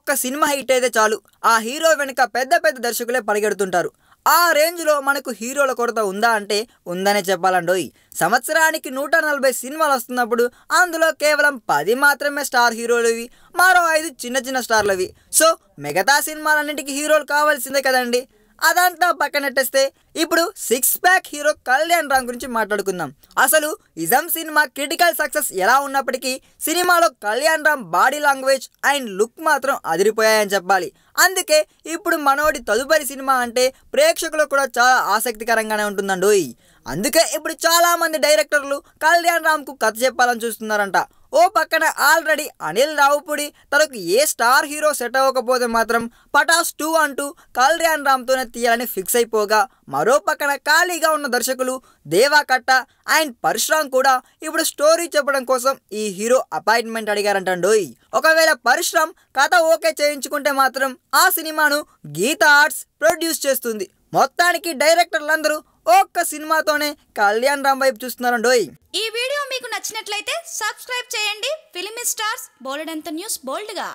ఒక్క cinema hit అయితే చాలు ఆ హీరో వెనుక పెద్ద పెద్ద దర్శకులే పరిగెడుతుంటారు. ఆ రేంజ్లో మనకు హీరోల కొరత ఉందా అంటే ఉందనే చెప్పాలండోయ్. సంవత్సరానికి 140 సినిమాలు వస్తున్నప్పుడు అందులో కేవలం 10 మాత్రమే స్టార్ హీరోలవి, మరో 5 చిన్న చిన్న స్టార్లవి. సో మిగతా సినిమాలన్నింటికి హీరోలు కావాల్సిందే కదండి. అదంతా పక్కనెట్టేస్తే ఇప్పుడు 6 ప్యాక్ హీరో కళ్యాణ్ రామ్ గురించి మాట్లాడుకుందాం. అసలు ఇజం సినిమా క్రిటికల్ సక్సెస్ ఎలా ఉన్నప్పటికీ సినిమాలో Kalyan Ram body language and look మాత్రం అదిరిపోయాయని చెప్పాలి. అందుకే ఇప్పుడు మనోడి తదుపరి సినిమా అంటే ప్రేక్షకులకు కూడా చాలా ఆసక్తికరంగానే ఉంటుందండోయ్. అందుకే ఇప్పుడు చాలా మంది డైరెక్టర్లు కళ్యాణ్ రామ్కు కథ చెప్పాలని చూస్తున్నారంట. ఓ పక్కన ఆల్రెడీ అనిల్ రావుపూడి తనకు ఏ స్టార్ హీరో సెట్ అవ్వకపోతే మాత్రం పటాస్ 2 అంటూ కళ్యాణ్ రామ్తోనే తీయాలని ఫిక్స్ అయిపోగా, మరో పక్కన ఖాళీగా ఉన్న దర్శకులు దేవా కట్ట అండ్ పరశురామ్ కూడా ఇప్పుడు స్టోరీ చెప్పడం కోసం ఈ హీరో అపాయింట్మెంట్ అడిగారంటండోయ్. ఒకవేళ పరశురామ్ కథ ఓకే చేయించుకుంటే మాత్రం ఆ సినిమాను గీత ఆర్ట్స్ ప్రొడ్యూస్ చేస్తుంది. మొత్తానికి డైరెక్టర్లందరూ ఒక్క సినిమాతోనే కళ్యాణ్ రామ్ వైపు చూస్తున్నారండోయ్. ఈ వీడియో మీకు నచ్చినట్లయితే సబ్స్క్రైబ్ చేయండి. ఫిలిమి స్టార్స్ బోల్డ్ అంత న్యూస్ బోల్డ్గా.